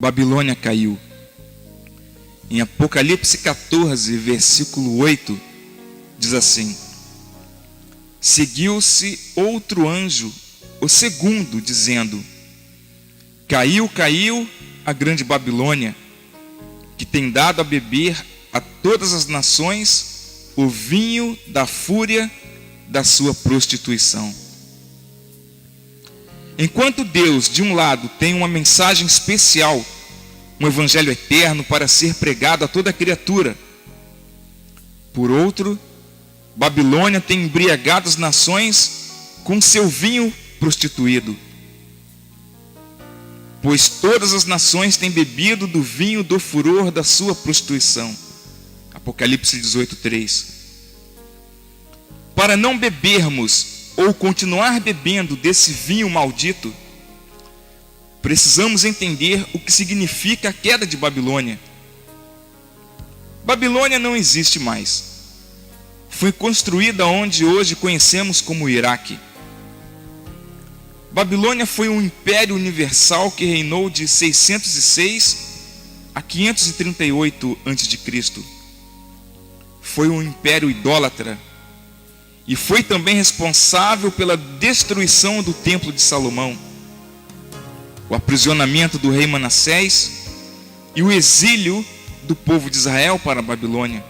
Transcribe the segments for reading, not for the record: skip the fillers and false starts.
Babilônia caiu. Em Apocalipse 14, versículo 8, diz assim: seguiu-se outro anjo, o segundo, dizendo: caiu, caiu a grande Babilônia, que tem dado a beber a todas as nações o vinho da fúria da sua prostituição. Enquanto Deus, de um lado, tem uma mensagem especial, um evangelho eterno para ser pregado a toda criatura, por outro, Babilônia tem embriagado as nações com seu vinho prostituído. Pois todas as nações têm bebido do vinho do furor da sua prostituição. Apocalipse 18:3. Para não bebermos ou continuar bebendo desse vinho maldito, precisamos entender o que significa a queda de Babilônia. Babilônia não existe mais. Foi construída onde hoje conhecemos como Iraque. Babilônia foi um império universal que reinou de 606 a 538 a.C. Foi um império idólatra e foi também responsável pela destruição do Templo de Salomão, o aprisionamento do rei Manassés e o exílio do povo de Israel para a Babilônia.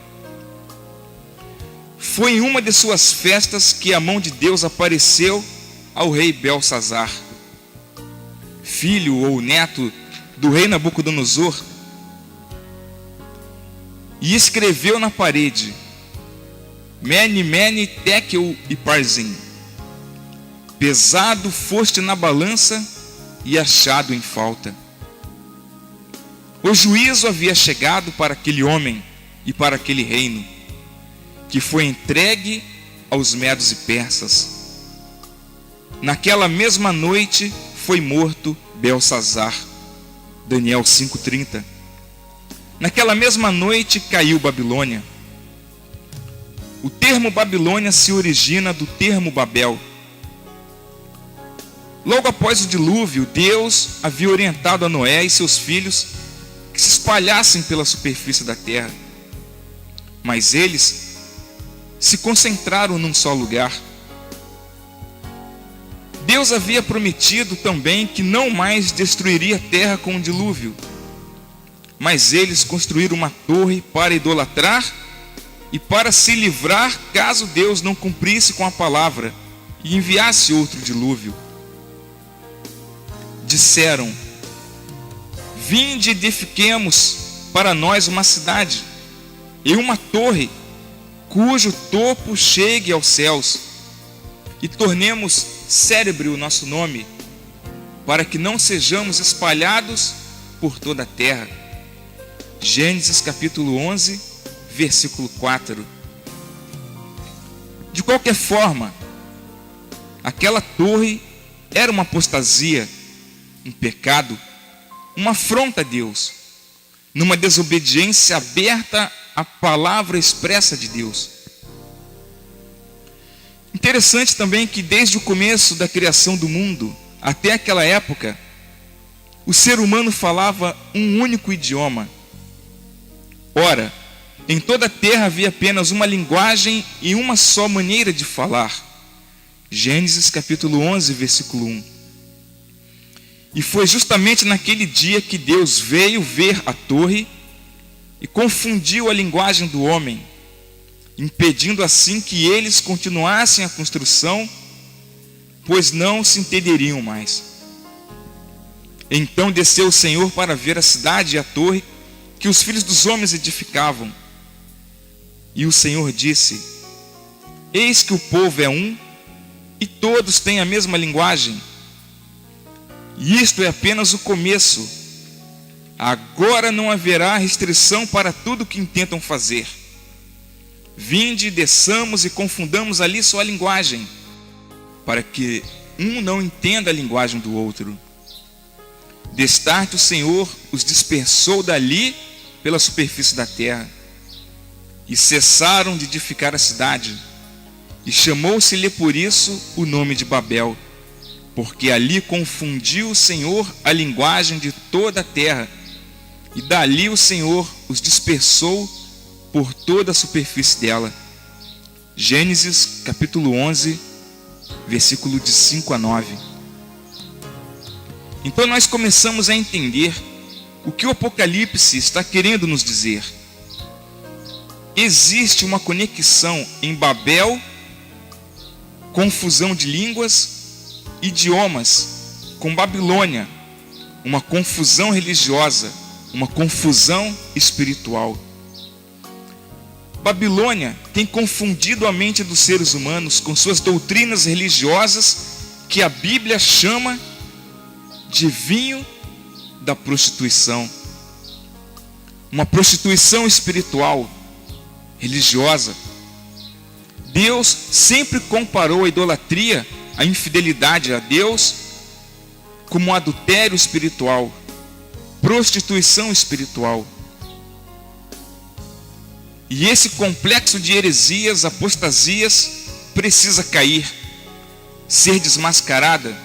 Foi em uma de suas festas que a mão de Deus apareceu ao rei Belsazar, filho ou neto do rei Nabucodonosor, e escreveu na parede: Mene, Mene, Tekel e Parzim, pesado foste na balança e achado em falta. O juízo havia chegado para aquele homem e para aquele reino, que foi entregue aos medos e persas. Naquela mesma noite foi morto Belsazar. Daniel 5:30. Naquela mesma noite caiu Babilônia. O termo Babilônia se origina do termo Babel. Logo após o dilúvio, Deus havia orientado a Noé e seus filhos que se espalhassem pela superfície da terra. Mas eles se concentraram num só lugar. Deus havia prometido também que não mais destruiria a terra com o dilúvio. Mas eles construíram uma torre para idolatrar e para se livrar caso Deus não cumprisse com a palavra e enviasse outro dilúvio. Disseram: vinde e edifiquemos para nós uma cidade e uma torre cujo topo chegue aos céus, e tornemos célebre o nosso nome, para que não sejamos espalhados por toda a terra. Gênesis capítulo 11, versículo 4. De qualquer forma, aquela torre era uma apostasia, um pecado, uma afronta a Deus, numa desobediência aberta à palavra expressa de Deus. Interessante também que desde o começo da criação do mundo até aquela época, o ser humano falava um único idioma. Ora, em toda a terra havia apenas uma linguagem e uma só maneira de falar. Gênesis capítulo 11, versículo 1. E foi justamente naquele dia que Deus veio ver a torre e confundiu a linguagem do homem, impedindo assim que eles continuassem a construção, pois não se entenderiam mais. Então desceu o Senhor para ver a cidade e a torre que os filhos dos homens edificavam. E o Senhor disse: eis que o povo é um, e todos têm a mesma linguagem. E isto é apenas o começo. Agora não haverá restrição para tudo o que intentam fazer. Vinde, desçamos e confundamos ali sua linguagem, para que um não entenda a linguagem do outro. Destarte o Senhor os dispersou dali pela superfície da terra, e cessaram de edificar a cidade, e chamou-se-lhe por isso o nome de Babel, porque ali confundiu o Senhor a linguagem de toda a terra, e dali o Senhor os dispersou por toda a superfície dela. Gênesis capítulo 11, versículo de 5 a 9. Então nós começamos a entender o que o Apocalipse está querendo nos dizer. Existe uma conexão em Babel, confusão de línguas, idiomas, com Babilônia, uma confusão religiosa, uma confusão espiritual. Babilônia tem confundido a mente dos seres humanos com suas doutrinas religiosas, que a Bíblia chama de vinho da prostituição. Uma prostituição espiritual, religiosa. Deus sempre comparou a idolatria, a infidelidade a Deus, como um adultério espiritual, prostituição espiritual. E esse complexo de heresias, apostasias, precisa cair, ser desmascarada,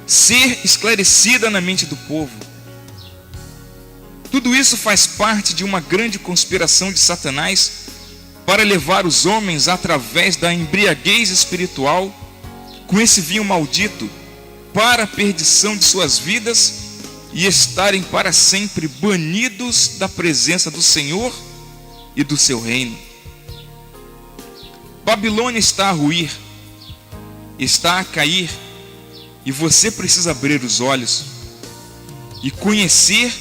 ser esclarecida na mente do povo. Tudo isso faz parte de uma grande conspiração de Satanás para levar os homens, através da embriaguez espiritual, com esse vinho maldito, para a perdição de suas vidas e estarem para sempre banidos da presença do Senhor e do seu reino. Babilônia está a ruir, está a cair, e você precisa abrir os olhos e conhecer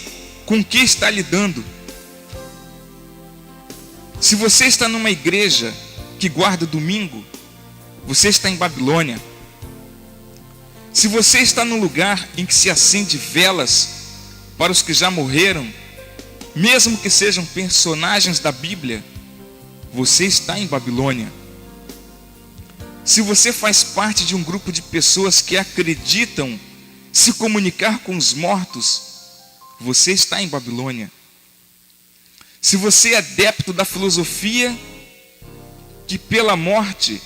com que está lidando. Se você está numa igreja que guarda domingo, você está em Babilônia. Se você está num lugar em que se acende velas para os que já morreram, mesmo que sejam personagens da Bíblia, você está em Babilônia. Se você faz parte de um grupo de pessoas que acreditam se comunicar com os mortos, você está em Babilônia. Se você é adepto da filosofia que pela morte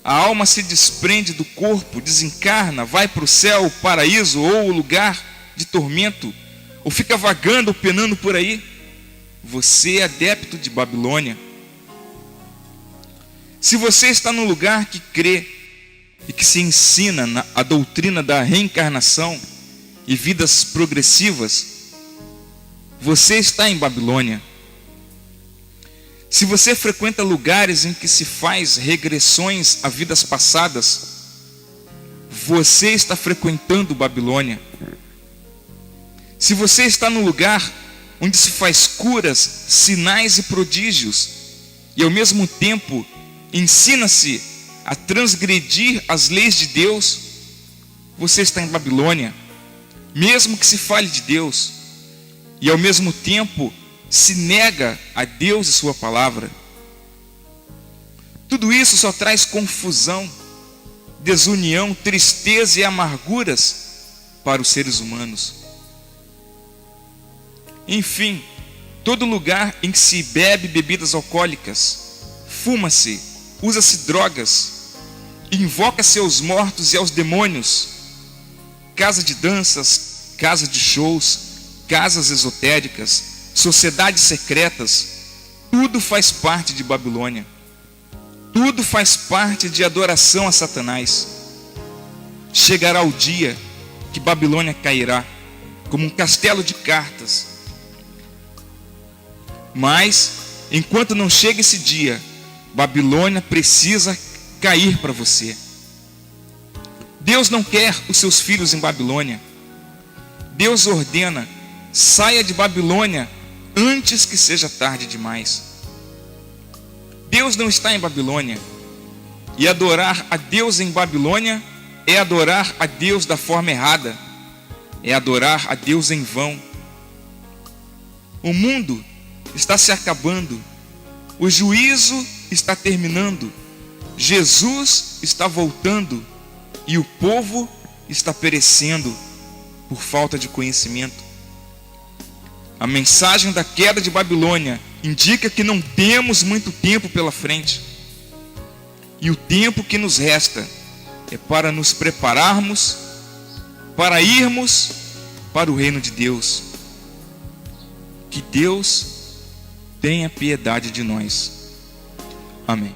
a alma se desprende do corpo, desencarna, vai para o céu, o paraíso ou o lugar de tormento, ou fica vagando ou penando por aí, você é adepto de Babilônia. Se você está num lugar que crê e que se ensina a doutrina da reencarnação e vidas progressivas, você está em Babilônia. Se você frequenta lugares em que se faz regressões a vidas passadas, você está frequentando Babilônia. Se você está num lugar onde se faz curas, sinais e prodígios, e ao mesmo tempo ensina-se a transgredir as leis de Deus, você está em Babilônia. Mesmo que se fale de Deus, e ao mesmo tempo se nega a Deus e sua palavra. Tudo isso só traz confusão, desunião, tristeza e amarguras para os seres humanos. Enfim, todo lugar em que se bebe bebidas alcoólicas, fuma-se, usa-se drogas, invoca-se aos mortos e aos demônios, casa de danças, casa de shows, casas esotéricas, sociedades secretas, tudo faz parte de Babilônia. Tudo faz parte de adoração a Satanás. Chegará o dia que Babilônia cairá como um castelo de cartas. Mas, enquanto não chega esse dia, Babilônia precisa cair para você. Deus não quer os seus filhos em Babilônia. Deus ordena: saia de Babilônia antes que seja tarde demais. Deus não está em Babilônia. E adorar a Deus em Babilônia é adorar a Deus da forma errada. É adorar a Deus em vão. O mundo está se acabando. O juízo está terminando. Jesus está voltando. E o povo está perecendo por falta de conhecimento. A mensagem da queda de Babilônia indica que não temos muito tempo pela frente. E o tempo que nos resta é para nos prepararmos, para irmos para o reino de Deus. Que Deus tenha piedade de nós. Amém.